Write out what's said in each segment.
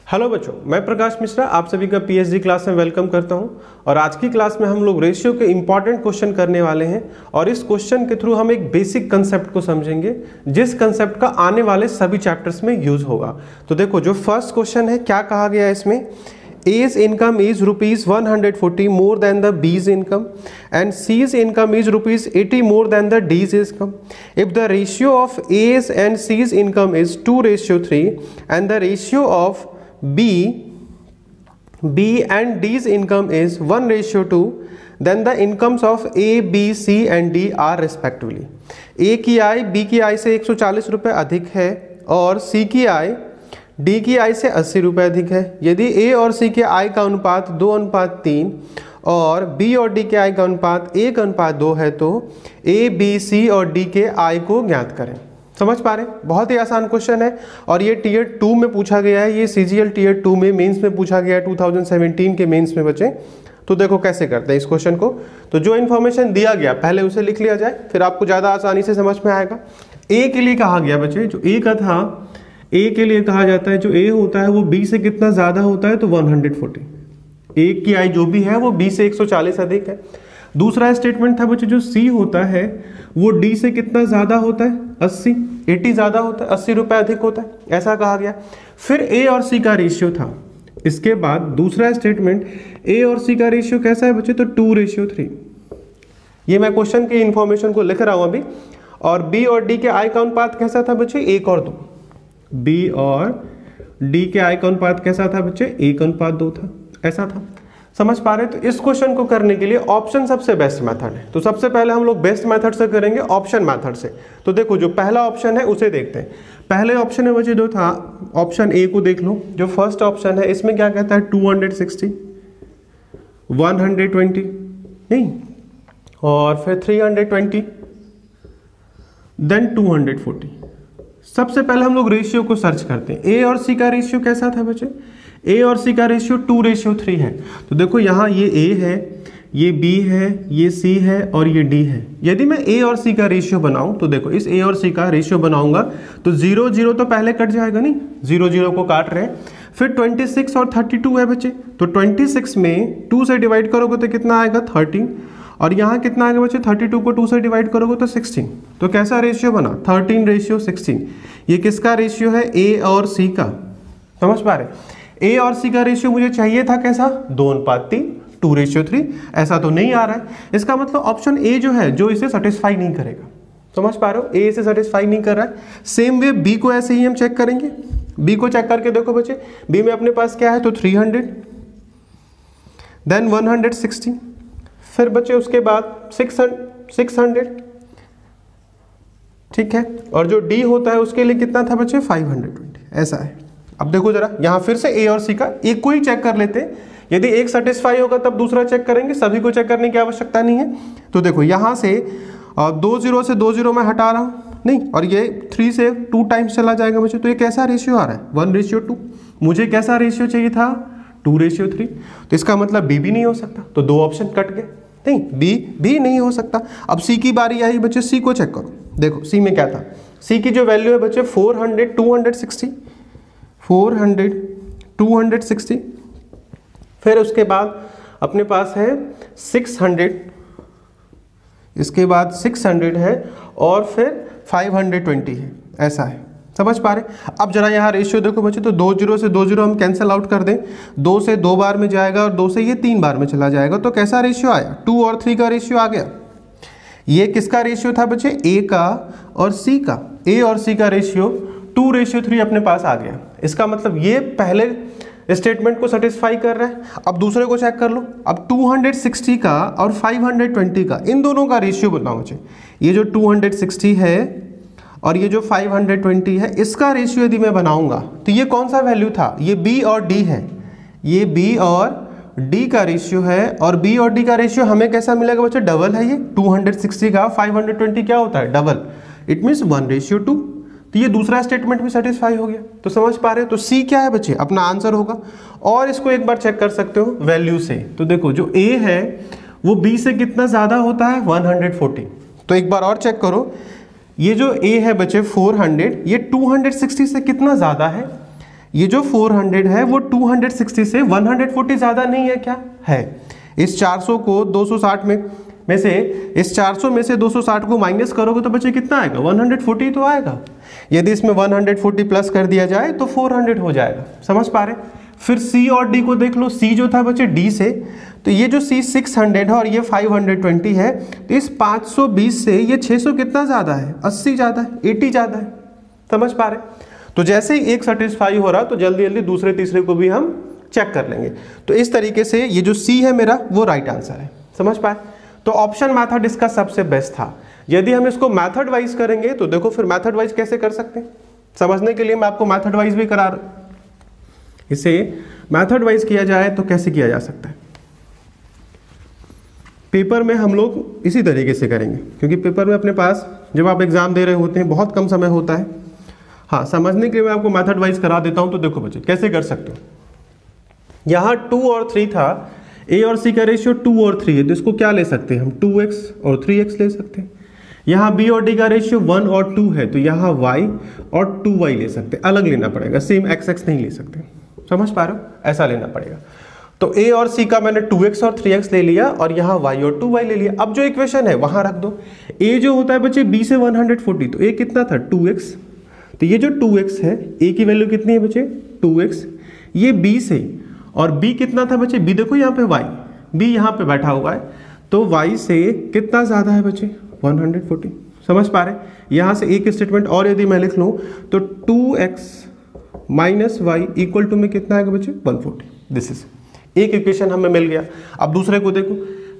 Hello बच्चों, मैं प्रकाश मिश्रा आप सभी का पीएचडी क्लास में वेलकम करता हूं। और आज की क्लास में हम लोग रेशियो के इंपॉर्टेंट क्वेश्चन करने वाले हैं और इस क्वेश्चन के थ्रू हम एक बेसिक कंसेप्ट को समझेंगे जिस कंसेप्ट का आने वाले सभी चैप्टर्स में यूज होगा। तो देखो, जो फर्स्ट क्वेश्चन है क्या कहा गया है इसमें, A's income is rupees 140 more than the B's income and C's income is rupees 80 more than the D's income. If the ratio of A's and C's income is 2:3 and the ratio of B and D's income is 1:2, then the incomes of A, B, C and D are respectively. A की आय B की आय से 140 रुपये अधिक है और C की I D की आय से 80 रुपये अधिक है। यदि ए और सी के आय का अनुपात 2:3 और बी और डी के आय का अनुपात 1:2 है तो ए, बी, सी और डी के आय को ज्ञात करें। समझ पा रहे हैं? बहुत ही आसान क्वेश्चन है और ये टीयर 2 में पूछा गया है। ये सीजीएल टीयर 2 में मेंस में पूछा गया है 2017 के मेंस में बच्चे। तो देखो कैसे करते हैं इस क्वेश्चन को। तो जो इन्फॉर्मेशन दिया गया पहले उसे लिख लिया जाए, फिर आपको ज़्यादा आसानी से समझ में आएगा। ए के लिए कहा गया बच्चे, जो ए का था, ए के लिए कहा जाता है जो ए होता है वो बी से कितना ज्यादा होता है तो 140। ए की आय जो भी है वो बी से 140 अधिक है। दूसरा स्टेटमेंट था बच्चे, जो सी होता है वो डी से कितना ज्यादा होता है 80 ज्यादा होता है, 80 रुपये अधिक होता है, ऐसा कहा गया। फिर ए और सी का रेशियो था। इसके बाद दूसरा स्टेटमेंट, ए और सी का रेशियो कैसा है बच्चे तो 2:3। ये मैं क्वेश्चन की इंफॉर्मेशन को लिख रहा हूं अभी। और बी और डी के आय का अनुपात कैसा था बच्चे 1:2। बी और डी के आय का अनुपात कैसा था बच्चे 1:2 था, ऐसा था। समझ पा रहे? तो इस क्वेश्चन को करने के लिए ऑप्शन सबसे बेस्ट मेथड है। तो सबसे पहले हम लोग बेस्ट मेथड से करेंगे, ऑप्शन मेथड से। तो देखो, जो पहला ऑप्शन है उसे देखते हैं। पहले ऑप्शन में बच्चे जो था, ऑप्शन ए को देख लो। जो फर्स्ट ऑप्शन है इसमें क्या कहता है 260, 120 नहीं, और फिर 320, देन 240। सबसे पहले हम लोग रेशियो को सर्च करते हैं। ए और सी का रेशियो कैसा था बच्चे? ए और सी का रेशियो 2:3 है। तो देखो यहाँ ये ए है, ये बी है, ये सी है और ये डी है। यदि मैं ए और सी का रेशियो बनाऊं तो देखो, इस ए और सी का रेशियो बनाऊंगा तो 0 तो पहले कट जाएगा, नहीं 0 को काट रहे हैं। फिर 26 और 32 है बच्चे, तो 26 में 2 से डिवाइड करोगे तो कितना आएगा 13, और यहाँ कितना आएगा बच्चे 32 को 2 से डिवाइड करोगे तो 16। तो कैसा रेशियो बना 13:16। ये किसका रेशियो है? ए और सी का। समझ पा रहे? ए और सी का रेशियो मुझे चाहिए था कैसा 2:3, 2:3। ऐसा तो नहीं आ रहा है। इसका मतलब ऑप्शन ए जो है जो इसे सेटिस्फाई नहीं करेगा। समझ पा रहे हो? ए इसे सेटिस्फाई नहीं कर रहा है। सेम वे बी को ऐसे ही हम चेक करेंगे। बी को चेक करके देखो बच्चे, बी में अपने पास क्या है तो 300, देन 160, फिर बच्चे उसके बाद 600, ठीक है। और जो डी होता है उसके लिए कितना था बच्चे 520, ऐसा है। अब देखो जरा, यहाँ फिर से ए और सी का एक को ही चेक कर लेते हैं। यदि एक सेटिस्फाई होगा तब दूसरा चेक करेंगे, सभी को चेक करने की आवश्यकता नहीं है। तो देखो यहाँ से 20 से 20 मैं हटा रहा हूँ, नहीं, और ये 3 से 2 टाइम्स चला जाएगा मुझे। तो ये कैसा रेशियो आ रहा है 1:2। मुझे कैसा रेशियो चाहिए था 2:3। तो इसका मतलब बी भी नहीं हो सकता, तो 2 ऑप्शन कट गए, नहीं बी भी नहीं हो सकता। अब सी की बारी आई बच्चे, सी को चेक करो। देखो सी में क्या था, सी की जो वैल्यू है बच्चे 400, 260, 400, 260। फिर उसके बाद अपने पास है 600, इसके बाद 600 है और फिर 520 है, ऐसा है। समझ पा रहे? अब जरा यहाँ रेशियो देखो बच्चे, तो 20 से 20 हम कैंसिल आउट कर दें। 2 से 2 बार में जाएगा और 2 से ये 3 बार में चला जाएगा। तो कैसा रेशियो आया 2 और 3 का रेशियो आ गया। ये किसका रेशियो था बच्चे ए का और सी का। ए और सी का रेशियो 2:3 अपने पास आ गया। इसका मतलब ये पहले स्टेटमेंट को सेटिस्फाई कर रहा है। अब दूसरे को चेक कर लो। अब 260 का और 520 का, इन दोनों का रेशियो बताओ मुझे। ये जो 260 है और ये जो 520 है, इसका रेशियो यदि मैं बनाऊंगा तो ये कौन सा वैल्यू था? ये बी और डी है। ये बी और डी का रेशियो है और बी और डी का रेशियो हमें कैसा मिलेगा बच्चे? डबल है। ये 260 का 520 क्या होता है? डबल। It means 1:2। तो ये दूसरा स्टेटमेंट भी सेटिस्फाई हो गया। तो समझ पा रहे हो? तो सी क्या है बच्चे? अपना आंसर होगा। और इसको एक बार चेक कर सकते हो वैल्यू से। तो देखो, जो ए है वो बी से कितना ज्यादा होता है 140। तो एक बार और चेक करो, ये जो ए है बच्चे 400, ये 260 से कितना ज्यादा है? ये जो 400 है वो 260 से 140 ज़्यादा नहीं है क्या? है। इस 400 को 260 में से इस 400 में से 260 को माइनस करोगे तो बच्चे कितना आएगा? 140 तो आएगा। यदि इसमें 140 प्लस कर दिया जाए तो 400 हो जाएगा। समझ पा रहे? फिर C और D को देख लो। C जो था बच्चे D से, तो ये जो C 600 है और ये 520 है, तो इस 520 से ये 600 कितना ज़्यादा है? 80 ज़्यादा है, 80 ज़्यादा है। समझ पा रहे? तो जैसे ही एक सेटिस्फाई हो रहा तो जल्दी जल्दी दूसरे तीसरे को भी हम चेक कर लेंगे। तो इस तरीके से ये जो C है मेरा वो राइट आंसर है। समझ पाए? तो ऑप्शन मेथड इसका सबसे बेस्ट था। यदि हम इसको मेथड वाइज करेंगे तो देखो फिर मेथड वाइज कैसे कर सकते हैं, समझने के लिए मैं आपको मेथड वाइज भी करा रहा हूं। इसे मेथड वाइज किया जाए तो कैसे किया जा सकता है? पेपर में हम लोग इसी तरीके से करेंगे, क्योंकि पेपर में अपने पास जब आप एग्जाम दे रहे होते हैं बहुत कम समय होता है। हाँ, समझने के लिए मैं आपको मेथड वाइज करा देता हूं। तो देखो बच्चे कैसे कर सकते हो। यहाँ 2 और 3 था, A और C का रेशियो 2 और 3 है, तो इसको क्या ले सकते हैं हम? 2x और 3x ले सकते हैं। यहाँ B और D का रेशियो 1 और 2 है, तो यहाँ y और 2y ले सकते हैं। अलग लेना पड़ेगा, सेम x नहीं ले सकते। समझ पा रहे हो? ऐसा लेना पड़ेगा। तो A और C का मैंने 2x और 3x ले लिया और यहाँ y और 2y ले लिया। अब जो इक्वेशन है वहां रख दो। A जो होता है बच्चे B से 140, तो A कितना था? 2x। तो ये जो 2x है, A की वैल्यू कितनी है बच्चे? 2x। ये B से, और B कितना था बच्चे? B देखो यहाँ पे y, B यहाँ पे बैठा हुआ है, तो y से कितना ज़्यादा है बच्चे? 140। समझ पा रहे? यहाँ से एक स्टेटमेंट और यदि मैं लिख लूँ तो 2x minus Y equal to में कितना आएगा बच्चे? 140। दिस इज एक इक्वेशन हमें मिल गया। अब दूसरे को देखो,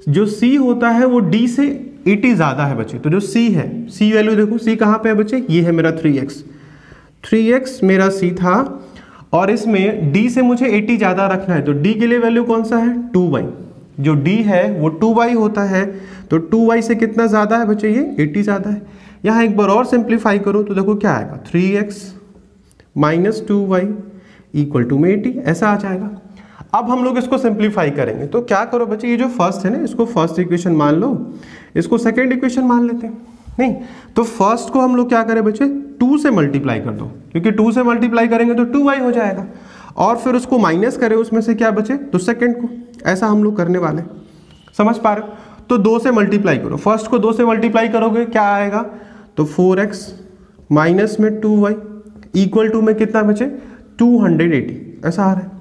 जो C होता है वो D से 80 ज़्यादा है बच्चे। तो जो C है, C वैल्यू देखो, C कहाँ पे है बच्चे? ये है मेरा 3x मेरा C था, और इसमें D से मुझे 80 ज़्यादा रखना है, तो D के लिए वैल्यू कौन सा है? 2y। जो D है वो 2y होता है, तो 2y से कितना ज़्यादा है बच्चे? ये 80 ज़्यादा है। यहाँ एक बार और सिंप्लीफाई करो तो देखो क्या आएगा? 3x minus 2y equal to में 80, ऐसा आ जाएगा। अब हम लोग इसको सिंप्लीफाई करेंगे, तो क्या करो बच्चे, ये जो फर्स्ट है ना, इसको फर्स्ट इक्वेशन मान लो, इसको सेकेंड इक्वेशन मान लेते हैं। नहीं, तो फर्स्ट को हम लोग क्या करें बच्चे? 2 से मल्टीप्लाई कर दो, क्योंकि 2 से मल्टीप्लाई करेंगे तो 2y हो जाएगा, और फिर उसको माइनस करें उसमें से क्या बचे? तो सेकेंड को। ऐसा हम लोग करने वाले। समझ पा रहे हो? तो 2 से मल्टीप्लाई करो, फर्स्ट को 2 से मल्टीप्लाई करोगे क्या आएगा? तो 4x माइनस में 2y इक्वल टू में कितना बचे? 280, ऐसा आ रहा है।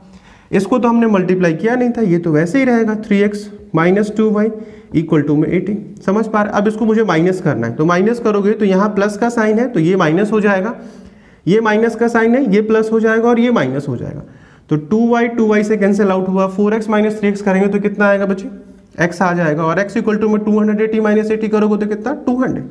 इसको तो हमने मल्टीप्लाई किया नहीं था, ये तो वैसे ही रहेगा। 3x minus 2y equal to में 80। समझ पा रहे? अब इसको मुझे माइनस करना है, तो माइनस करोगे तो यहाँ प्लस का साइन है तो ये माइनस हो जाएगा, ये माइनस का साइन है, ये प्लस हो जाएगा, और ये माइनस हो जाएगा। तो 2y से कैंसिल आउट हुआ। 4x माइनस 3x करेंगे तो कितना आएगा बच्चे? x आ जाएगा, और x इक्वल टू में 280 माइनस 80 करोगे तो कितना? 200।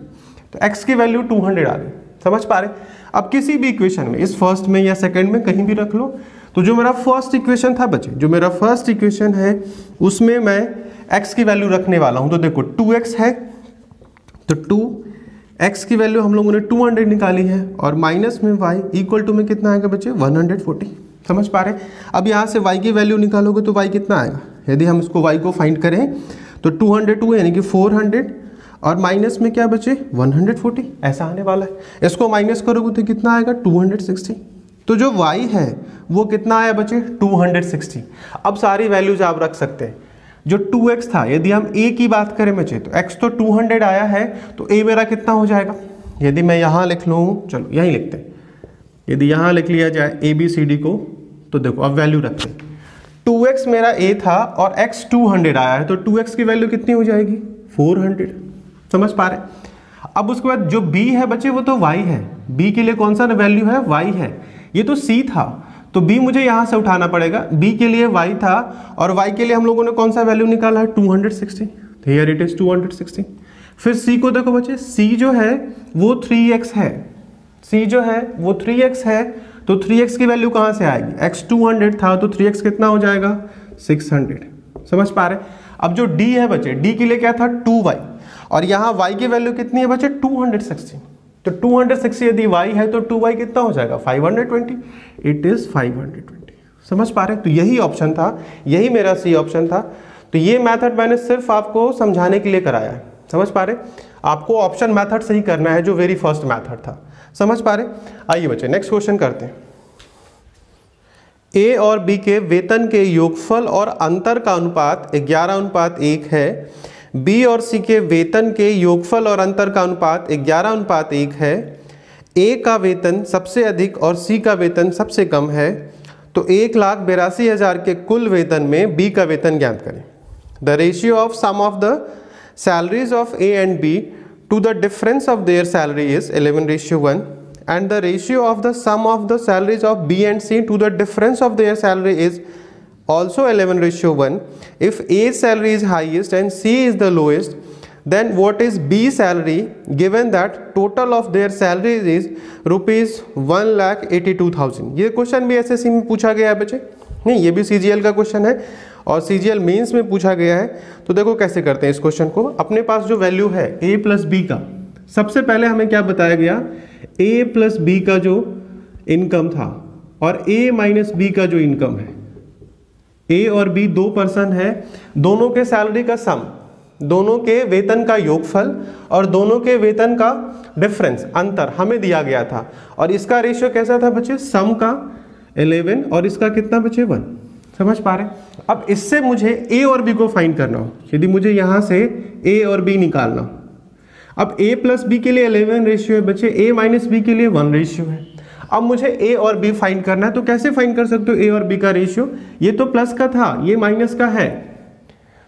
तो x की वैल्यू 200 आ गई। समझ पा रहे? अब किसी भी इक्वेशन में, इस फर्स्ट में या सेकंड में कहीं भी रख लो, तो जो मेरा फर्स्ट इक्वेशन था बच्चे, जो मेरा फर्स्ट इक्वेशन है उसमें मैं x की वैल्यू रखने वाला हूं। तो देखो 2x है, तो 2x की वैल्यू हम लोगों ने 200 निकाली है, और माइनस में y इक्वल टू में कितना आएगा बच्चे? 140। समझ पा रहे? अब यहाँ से y की वैल्यू निकालोगे तो y कितना आएगा? यदि हम इसको y को फाइंड करें तो 202 यानी कि 400, और माइनस में क्या बचे? 140, ऐसा आने वाला है। इसको माइनस करोगे तो कितना आएगा? 260। तो जो y है वो कितना आया बचे? 260। अब सारी वैल्यूज आप रख सकते हैं। जो 2x था, यदि हम a की बात करें बचे, तो x तो 200 आया है, तो a मेरा कितना हो जाएगा? यदि मैं यहाँ लिख लूँ, चलो यहीं लिखते हैं, यदि यहाँ लिख लिया जाए ABCD को, तो देखो अब वैल्यू रखते हैं। 2x मेरा a था और x 200 आया है, तो 2x की वैल्यू कितनी हो जाएगी? 400। समझ पा रहे? अब उसके बाद जो b है बच्चे वो तो y है, b के लिए कौन सा वैल्यू है? y है। ये तो c था, तो b मुझे यहाँ से उठाना पड़ेगा। b के लिए y था, और y के लिए हम लोगों ने कौन सा वैल्यू निकाला है? 260। तो हियर इट इज 260। फिर c को देखो बच्चे, c जो है वो 3x है, c जो है वो 3x है, तो 3x की वैल्यू कहाँ से आएगी? x 200 था, तो 3x कितना हो जाएगा? 600। समझ पा रहे? अब जो d है बच्चे, d के लिए क्या था? 2y, और यहाँ y की वैल्यू कितनी है बच्चे? 260। तो 260 यदि y है तो 2y कितना हो जाएगा? 520। It is 520। समझ पा रहे? तो यही ऑप्शन था, यही मेरा सी ऑप्शन था। तो ये मेथड मैंने सिर्फ आपको समझाने के लिए कराया है। समझ पा रहे? आपको ऑप्शन मेथड से ही करना है, जो वेरी फर्स्ट मेथड था। समझ पा रहे? आइए बच्चे नेक्स्ट क्वेश्चन करते हैं। ए और बी के वेतन के योगफल और अंतर का अनुपात 11:1 है, बी और सी के वेतन के योगफल और अंतर का अनुपात 11:1 है, ए का वेतन सबसे अधिक और सी का वेतन सबसे कम है, तो 1,82,000 के कुल वेतन में बी का वेतन ज्ञात करें। The ratio of sum of the salaries of A and B to the difference of their salary is 11:1 and the ratio of the sum of the salaries of B and C to the difference of their salary is also 11:1. If A's salary is highest and C is the lowest, then what is B's salary given that total of their salaries is rupees 1,82,000। ये question भी SSC में पूछा गया है बच्चे, नहीं ये भी सीजीएल का क्वेश्चन है और सीजीएल मेंस में पूछा गया है। तो देखो कैसे करते हैं इस क्वेश्चन को। अपने पास जो वैल्यू है A प्लस बी का, सबसे पहले हमें क्या बताया गया, ए प्लस बी का जो इनकम था और ए माइनस बी का जो इनकम है। ए और बी दो पर्सन है, दोनों के सैलरी का सम, दोनों के वेतन का योगफल और दोनों के वेतन का डिफरेंस अंतर हमें दिया गया था। और इसका रेशियो कैसा था बच्चे, सम का 11 और इसका कितना बच्चे 1। समझ पा रहे। अब इससे मुझे ए और बी को फाइंड करना हो, यदि मुझे यहां से ए और बी निकालना हो, अब a प्लस बी के लिए 11 रेशियो है बच्चे, a माइनस बी के लिए 1 रेशियो है। अब मुझे a और b फाइंड करना है, तो कैसे फाइंड कर सकते हो a और b का रेशियो, ये तो प्लस का था, ये माइनस का है,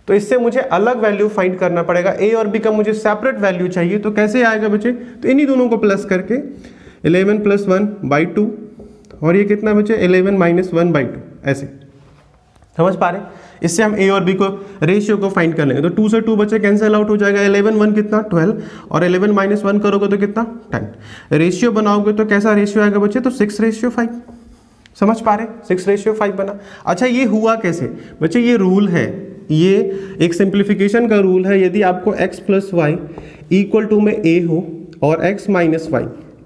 तो इससे मुझे अलग वैल्यू फाइंड करना पड़ेगा। a और b का मुझे सेपरेट वैल्यू चाहिए, तो कैसे आएगा बच्चे, तो इन्हीं दोनों को प्लस करके 11 + 1/2 और ये कितना बच्चे 11 - 1/2, ऐसे। समझ पा रहे। इससे हम a और b को रेशियो को फाइंड कर लेंगे। तो 2 से 2 बच्चे कैंसिल आउट हो जाएगा, 11 1 कितना 12 और 11 - 1 करोगे तो कितना 10। रेशियो बनाओगे तो कैसा रेशियो आएगा बच्चे, तो 6:5। समझ पा रहे, 6:5 बना। अच्छा ये हुआ कैसे बच्चे, ये रूल है, ये एक सिंप्लीफिकेशन का रूल है। यदि आपको x + y = में a हो और x - y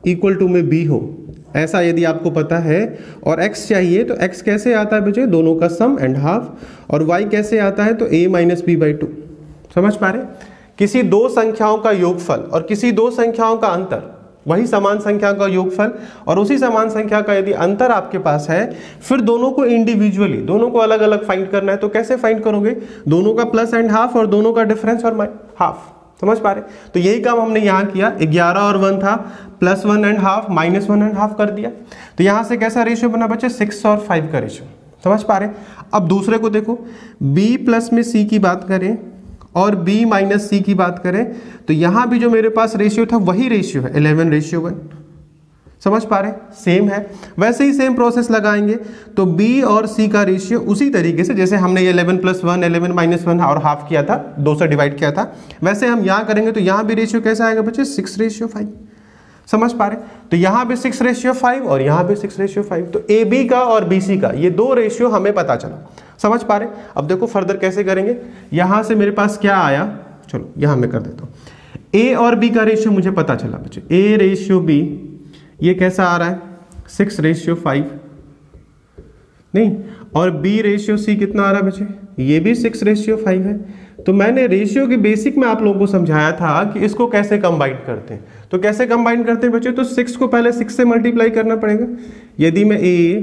= में b हो, ऐसा यदि आपको पता है, और x चाहिए तो x कैसे आता है बच्चे, दोनों का सम एंड हाफ, और y कैसे आता है तो a - b/2। समझ पा रहे। किसी दो संख्याओं का योगफल और किसी दो संख्याओं का अंतर, वही समान संख्या का योगफल और उसी समान संख्या का यदि अंतर आपके पास है, फिर दोनों को इंडिविजुअली, दोनों को अलग अलग फाइंड करना है, तो कैसे फाइंड करोगे, दोनों का प्लस एंड हाफ और दोनों का डिफरेंस और हाफ। समझ पा रहे। तो यही काम हमने यहाँ किया, 11 और 1 था, +1 एंड हाफ -1 एंड हाफ कर दिया। तो यहाँ से कैसा रेशियो बना बच्चे, 6 और 5 का रेशियो। समझ पा रहे। अब दूसरे को देखो, b प्लस में c की बात करें और b माइनस c की बात करें, तो यहाँ भी जो मेरे पास रेशियो था वही रेशियो है, 11:1। समझ पा रहे, सेम है। वैसे ही सेम प्रोसेस लगाएंगे तो b और c का रेशियो उसी तरीके से, जैसे हमने ये 11 + 1 11 - 1 और हाफ किया था, 2 से डिवाइड किया था, वैसे हम यहाँ करेंगे। तो यहाँ भी रेशियो कैसा आएगा बच्चे, 6:5। समझ पा रहे। तो यहाँ भी 6:5 और यहाँ भी 6:5। तो ए बी का और बी सी का ये दो रेशियो हमें पता चला। समझ पा रहे। अब देखो फर्दर कैसे करेंगे। यहाँ से मेरे पास क्या आया, चलो यहाँ मैं कर देता हूँ। ए और बी का रेशियो मुझे पता चला बच्चे, A/B ये कैसा आ रहा है, 6:5 नहीं, और B/C कितना आ रहा है बच्चे, ये भी 6:5 है। तो मैंने रेशियो के बेसिक में आप लोगों को समझाया था कि इसको कैसे कंबाइन करते हैं। तो कैसे कंबाइन करते हैं बच्चे, तो 6 को पहले 6 से मल्टीप्लाई करना पड़ेगा। यदि मैं A,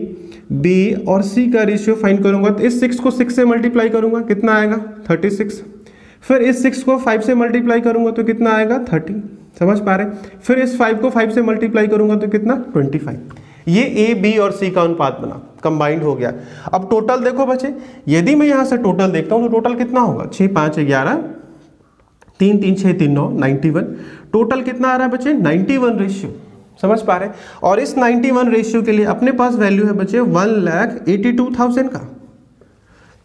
B और C का रेशियो फाइंड करूंगा तो इस 6 को 6 से मल्टीप्लाई करूंगा, कितना आएगा 36। फिर इस 6 को 5 से मल्टीप्लाई करूंगा तो कितना आएगा 30। समझ पा रहे। फिर इस 5 को 5 से मल्टीप्लाई करूंगा तो कितना 25। ये A, B और C का अनुपात बना, कंबाइंड हो गया। अब टोटल देखो बच्चे, यदि मैं यहां से टोटल देखता हूं तो टोटल कितना होगा, 6 5 11 3 3 6 3 9 91। टोटल कितना आ रहा है बच्चे, 91 रेशियो। समझ पा रहे। और इस 91 रेशियो के लिए अपने पास वैल्यू है बच्चे 1,82,000 का,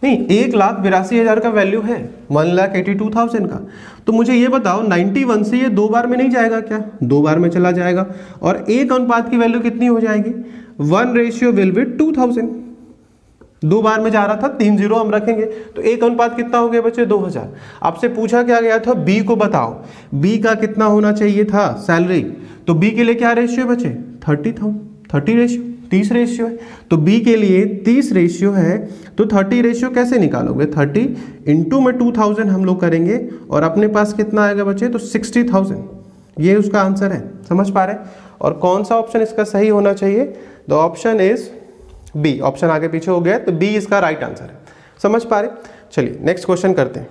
नहीं 1,82,000 का वैल्यू है, 1,82,000 का। तो मुझे ये बताओ 91 से ये 2 बार में नहीं जाएगा क्या, 2 बार में चला जाएगा। और एक अनुपात की वैल्यू कितनी हो जाएगी, 1:2,000। 2 बार में जा रहा था, 3 0 हम रखेंगे तो एक अनुपात कितना हो गया बच्चे 2000। आपसे पूछा क्या गया था, बी को बताओ, बी का कितना होना चाहिए था सैलरी, तो बी के लिए क्या रेशियो है बच्चे 30 रेशियो, 30 रेशियो है। तो बी के लिए 30 रेशियो है, तो 30 रेशियो कैसे निकालोगे, 30 इंटू में 2000 हम लोग करेंगे और अपने पास कितना आएगा बच्चे, तो 60,000। ये उसका आंसर है। समझ पा रहे। और कौन सा ऑप्शन इसका सही होना चाहिए, the option is B, option आगे पीछे हो गया तो बी इसका राइट आंसर है। समझ पा रहे? चलिए नेक्स्ट क्वेश्चन करते हैं।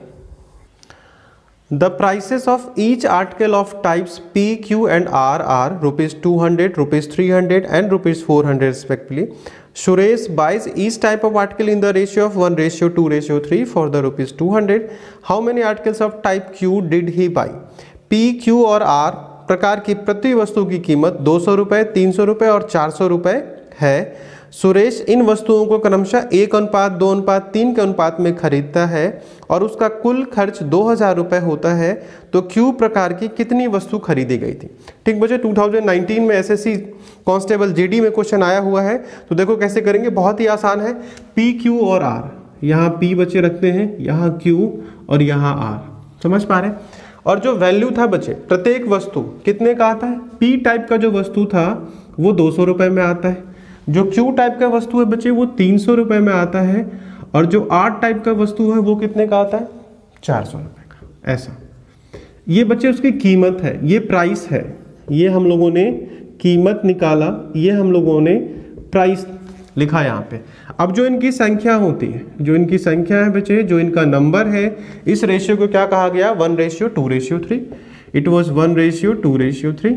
The prices of each article of types P, Q and R are ₹200, ₹300 and ₹400 respectively. Suresh buys each type of article in the ratio of 1:2:3 for the ₹200. How many articles of type Q did he buy? P, Q और R प्रकार की प्रति वस्तु की कीमत ₹200, ₹300 और ₹400 है। सुरेश इन वस्तुओं को क्रमशः 1:2:3 के अनुपात में खरीदता है और उसका कुल खर्च ₹2000 होता है, तो क्यू प्रकार की कितनी वस्तु खरीदी गई थी? ठीक बच्चे, 2019 में एसएससी कांस्टेबल जीडी में क्वेश्चन आया हुआ है। तो देखो कैसे करेंगे, बहुत ही आसान है। पी, क्यू और आर, यहाँ पी बच्चे रखते हैं, यहाँ क्यू और यहाँ आर। समझ पा रहे? और जो वैल्यू था बच्चे प्रत्येक वस्तु कितने का आता है? पी टाइप का जो वस्तु था वो ₹200 में आता है, जो क्यू टाइप का वस्तु है बच्चे वो ₹300 में आता है, और जो आर टाइप का वस्तु है वो कितने का आता है? ₹400 का। ऐसा ये बच्चे उसकी कीमत है, ये प्राइस है, ये हम लोगों ने कीमत निकाला, ये हम लोगों ने प्राइस लिखा यहाँ पे। अब जो इनकी संख्या होती है, जो इनकी संख्या है बच्चे, जो इनका नंबर है, इस रेशियो को क्या कहा गया? 1:2:3। It was 1:2:3।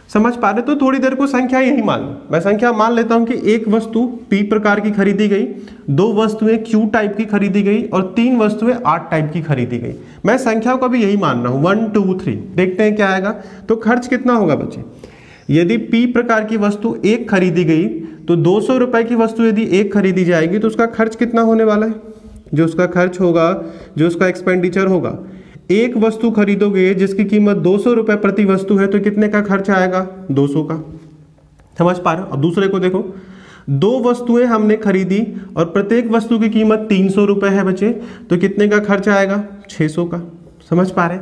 समझ पा रहे? तो थोड़ी देर को संख्या यही मान लो, मैं संख्या मान लेता हूं कि एक वस्तु P प्रकार की खरीदी गई, 2 वस्तुएं Q टाइप की खरीदी गई और 3 वस्तुएं R टाइप की खरीदी गई। मैं संख्याओं का भी यही मान रहा हूं, 1, 2, 3। देखते हैं क्या आएगा। तो खर्च कितना होगा बच्चे? यदि P प्रकार की वस्तु 1 खरीदी गई तो ₹200 की वस्तु यदि 1 खरीदी जाएगी तो उसका खर्च कितना होने वाला है? जो उसका खर्च होगा, जो उसका एक्सपेंडिचर होगा, एक वस्तु खरीदोगे जिसकी कीमत ₹200 प्रति वस्तु है तो कितने का खर्च आएगा? 200 का। समझ पा रहे हो? अब दूसरे को देखो, 2 वस्तुएं हमने खरीदी और प्रत्येक वस्तु की कीमत ₹300 है बच्चे, तो कितने का खर्च आएगा? 600 का। समझ पा रहे?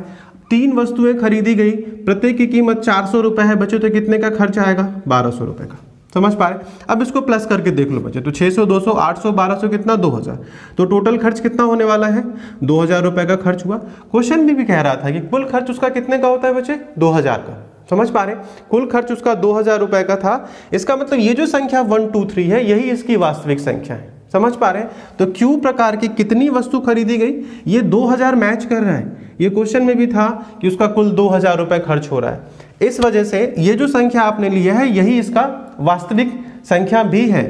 3 वस्तुएं खरीदी गई, प्रत्येक की कीमत ₹400 है बच्चे, तो कितने का खर्च आएगा? ₹1200 का। समझ पा रहे? अब इसको प्लस करके देख लो बच्चे, तो 600, 200, 800, 1200 कितना? 2000। तो टोटल खर्च कितना होने वाला है? ₹2000 का खर्च हुआ। क्वेश्चन भी कह रहा था कि कुल खर्च उसका कितने का होता है बच्चे? 2000 का। समझ पा रहे? कुल खर्च उसका ₹2000 का था। इसका मतलब ये जो संख्या 1, 2, 3 है, यही इसकी वास्तविक संख्या है। समझ पा रहे? तो क्यू प्रकार की कितनी वस्तु खरीदी गई, ये 2000 मैच कर रहा है। ये क्वेश्चन में भी था कि उसका कुल ₹2000 खर्च हो रहा है। इस वजह से ये जो संख्या आपने लिया है यही इसका वास्तविक संख्या भी है।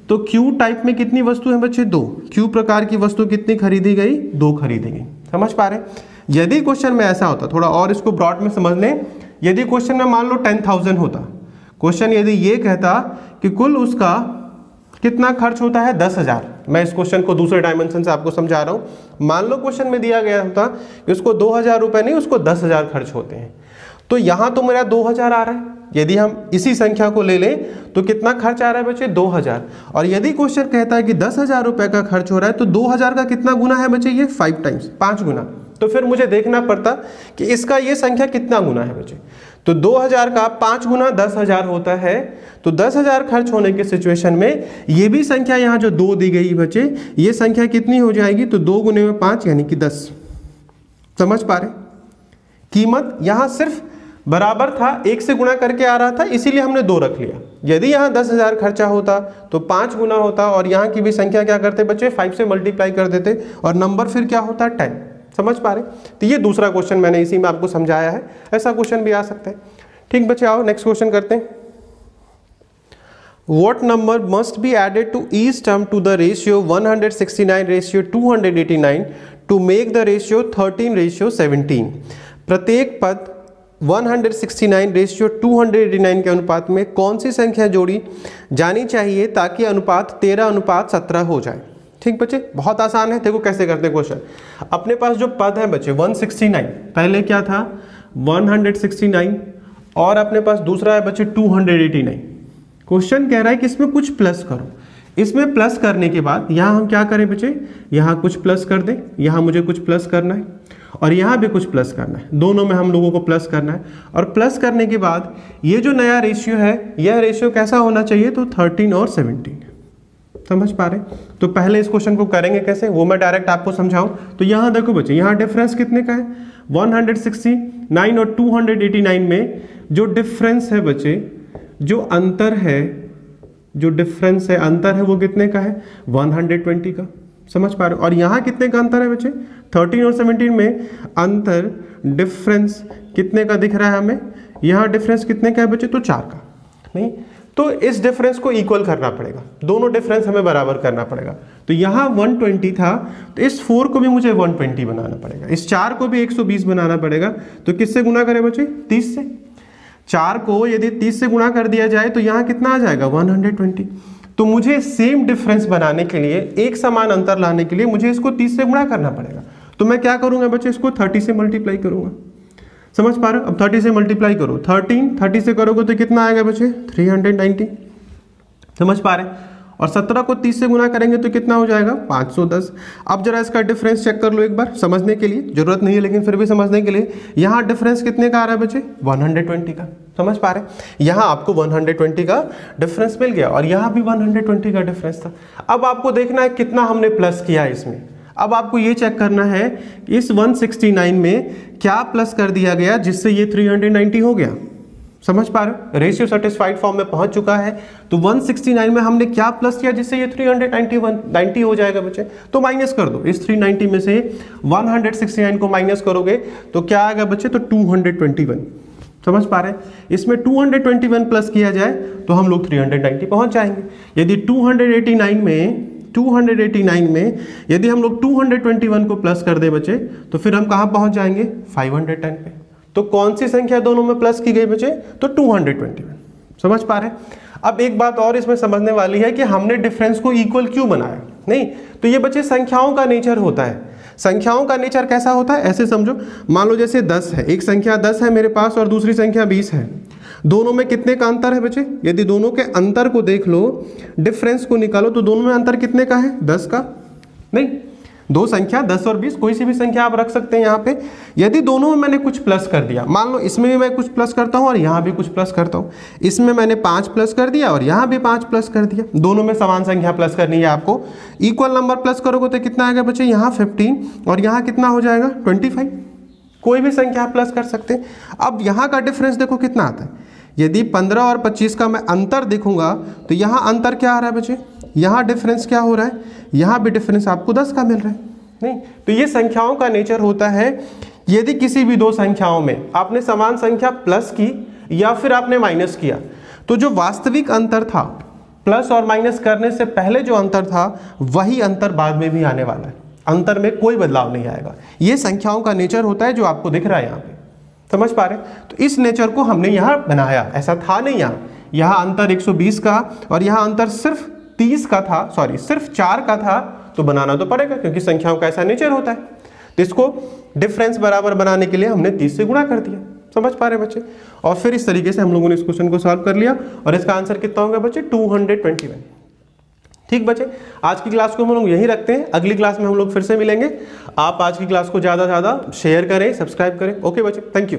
तो क्यू टाइप में कितनी वस्तु है बच्चे? 2। क्यू प्रकार की वस्तु कितनी खरीदी गई? 2 खरीदी गई। समझ पा रहे? यदि क्वेश्चन में ऐसा होता, थोड़ा और इसको ब्रॉड में समझ लें, यदि क्वेश्चन में मान लो 10,000 होता, क्वेश्चन यदि ये कहता कि कुल उसका कितना खर्च होता है? 10,000। मैं इस क्वेश्चन को दूसरे डायमेंशन से आपको समझा रहा हूं। मान लो क्वेश्चन में दिया गया होता कि उसको ₹2000 नहीं, उसको 10,000 खर्च होते हैं, तो यहां तो मेरा 2000 आ रहा है। यदि हम इसी संख्या को ले लें तो कितना खर्च आ रहा है बच्चे? 2000। और यदि क्वेश्चन कहता है कि ₹10,000 का खर्च हो रहा है तो 2000 का कितना गुना है बच्चे? ये 5 टाइम्स, 5 गुना। तो फिर मुझे देखना पड़ता कि इसका ये संख्या कितना गुना है बच्चे। तो 2000 का 5 गुना 10,000 होता है। तो 10,000 खर्च होने के सिचुएशन में ये भी संख्या यहाँ जो 2 दी गई बच्चे, ये संख्या कितनी हो जाएगी? तो 2 गुने में 5 यानी कि 10। समझ पा रहे? कीमत यहाँ सिर्फ बराबर था, 1 से गुणा करके आ रहा था, इसीलिए हमने 2 रख लिया। यदि यहाँ 10,000 खर्चा होता तो 5 गुना होता, और यहाँ की भी संख्या क्या करते बच्चे? 5 से मल्टीप्लाई कर देते, और नंबर फिर क्या होता? 10। समझ पा रहे? तो ये दूसरा क्वेश्चन मैंने इसी में आपको समझाया है। ऐसा क्वेश्चन भी आ सकता है। ठीक बच्चे, आओ नेक्स्ट क्वेश्चन करते हैं। What number must be added to each term to the ratio 169:289 to make the ratio 13:17? प्रत्येक पद 169:289 के अनुपात में कौन सी संख्या जोड़ी जानी चाहिए ताकि अनुपात 13:17 हो जाए? ठीक बच्चे, बहुत आसान है। देखो कैसे करते हैं क्वेश्चन। अपने पास जो पद है बच्चे 169, पहले क्या था? 169, और अपने पास दूसरा है बच्चे 289। क्वेश्चन कह रहा है कि इसमें कुछ प्लस करो। इसमें प्लस करने के बाद यहाँ हम क्या करें बच्चे? यहाँ कुछ प्लस कर दें, यहाँ मुझे कुछ प्लस करना है, और यहाँ भी कुछ प्लस करना है। दोनों में हम लोगों को प्लस करना है। और प्लस करने के बाद ये जो नया रेशियो है, यह रेशियो कैसा होना चाहिए? तो 13 और 17। समझ पा रहे? तो पहले इस क्वेश्चन को करेंगे कैसे, वो मैं डायरेक्ट आपको समझाऊं। तो यहाँ देखो बच्चे, यहाँ डिफरेंस कितने का है? 169 और 289 में जो डिफरेंस है बच्चे, जो अंतर है जो डिफरेंस है, अंतर है, वो कितने का है? 120 का। समझ पा रहे हो? और यहाँ कितने का अंतर है बच्चे? 13 और 17 में अंतर डिफरेंस कितने का दिख रहा है हमें? यहाँ डिफरेंस कितने का है बच्चे? तो 4 का। नहीं, तो इस डिफरेंस को इक्वल करना पड़ेगा, दोनों डिफरेंस हमें बराबर करना पड़ेगा। तो यहाँ 120 था, तो इस 4 को भी मुझे 120 बनाना पड़ेगा, इस 4 को भी 120 बनाना पड़ेगा। तो किससे गुना करें बच्चे? 30 से। 4 को यदि 30 से गुणा कर दिया जाए तो यहाँ कितना आ जाएगा? 120। तो मुझे सेम डिफरेंस बनाने के लिए, एक समान अंतर लाने के लिए मुझे इसको 30 से गुणा करना पड़ेगा। तो मैं क्या करूंगा बच्चे? इसको 30 से मल्टीप्लाई करूंगा। समझ पा रहे हो? अब 30 से मल्टीप्लाई करो, 30 से करोगे तो कितना आएगा बच्चे? 390। समझ पा रहे? और 17 को 30 से गुना करेंगे तो कितना हो जाएगा? 510। अब जरा इसका डिफरेंस चेक कर लो एक बार, समझने के लिए, जरूरत नहीं है लेकिन फिर भी समझने के लिए। यहाँ डिफरेंस कितने का आ रहा है बच्चे? 120 का। समझ पा रहे? यहाँ आपको 120 का डिफरेंस मिल गया और यहाँ भी 120 का डिफरेंस था। अब आपको देखना है कितना हमने प्लस किया है इसमें। अब आपको ये चेक करना है इस 169 में क्या प्लस कर दिया गया जिससे ये 390 हो गया। समझ पा रहे हो? रेशियो सेटिस्फाइड फॉर्म में पहुंच चुका है। तो 169 में हमने क्या प्लस किया जिससे ये 390 हो जाएगा बच्चे? तो माइनस कर दो, इस 390 में से 169 को माइनस करोगे तो क्या आएगा बच्चे? तो 221। समझ पा रहे हैं? इसमें 221 प्लस किया जाए तो हम लोग 390 पहुंच जाएंगे। यदि 289 में यदि हम लोग 221 को प्लस कर दे बच्चे तो फिर हम कहां पहुंच जाएंगे? 510 पे। तो कौन सी संख्या दोनों में प्लस की गई बच्चे? तो 221। समझ पा रहे हैं? अब एक बात और इसमें समझने वाली है कि हमने डिफरेंस को इक्वल क्यों बनाया? नहीं, तो ये बच्चे संख्याओं का नेचर होता है। संख्याओं का नेचर कैसा होता है? ऐसे समझो, मान लो जैसे 10 है, एक संख्या 10 है मेरे पास और दूसरी संख्या 20 है। दोनों में कितने का अंतर है बच्चे? यदि दोनों के अंतर को देख लो, डिफरेंस को निकालो, तो दोनों में अंतर कितने का है? 10 का। नहीं, दो संख्या 10 और 20, कोई सी भी संख्या आप रख सकते हैं यहाँ पे। यदि दोनों में मैंने कुछ प्लस कर दिया, मान लो इसमें भी मैं कुछ प्लस करता हूँ और यहाँ भी कुछ प्लस करता हूँ, इसमें मैंने 5 प्लस कर दिया और यहाँ भी 5 प्लस कर दिया, दोनों में समान संख्या प्लस करनी है आपको। इक्वल नंबर प्लस करोगे तो कितना आएगा बच्चे? यहाँ 15 और यहाँ कितना हो जाएगा? 25। कोई भी संख्या प्लस कर सकते हैं। अब यहाँ का डिफरेंस देखो कितना आता है। यदि 15 और 25 का मैं अंतर देखूंगा तो यहाँ अंतर क्या आ रहा है बच्चे? यहाँ डिफरेंस क्या हो रहा है? यहाँ भी डिफरेंस आपको 10 का मिल रहा है। नहीं, तो ये संख्याओं का नेचर होता है। यदि किसी भी दो संख्याओं में आपने समान संख्या प्लस की या फिर आपने माइनस किया, तो जो वास्तविक अंतर था, प्लस और माइनस करने से पहले जो अंतर था, वही अंतर बाद में भी आने वाला है। अंतर में कोई बदलाव नहीं आएगा। ये संख्याओं का नेचर होता है जो आपको दिख रहा है यहाँ पे। समझ पा रहे? तो इस नेचर को हमने यहाँ बनाया, ऐसा था नहीं। यहाँ अंतर 120 का और यहाँ अंतर सिर्फ 30 का था, सॉरी सिर्फ 4 का था, तो बनाना तो पड़ेगा क्योंकि संख्याओं का ऐसा नेचर होता है। तो इसको डिफरेंस बराबर बनाने के लिए हमने 30 से गुणा कर दिया। समझ पा रहे बच्चे? और फिर इस तरीके से हम लोगों ने इस क्वेश्चन को सॉल्व कर लिया और इसका आंसर कितना होगा बच्चे? 221। ठीक बच्चे, आज की क्लास को हम लोग यहीं रखते हैं। अगली क्लास में हम लोग फिर से मिलेंगे। आप आज की क्लास को ज़्यादा से ज़्यादा शेयर करें, सब्सक्राइब करें। ओके बच्चे, थैंक यू।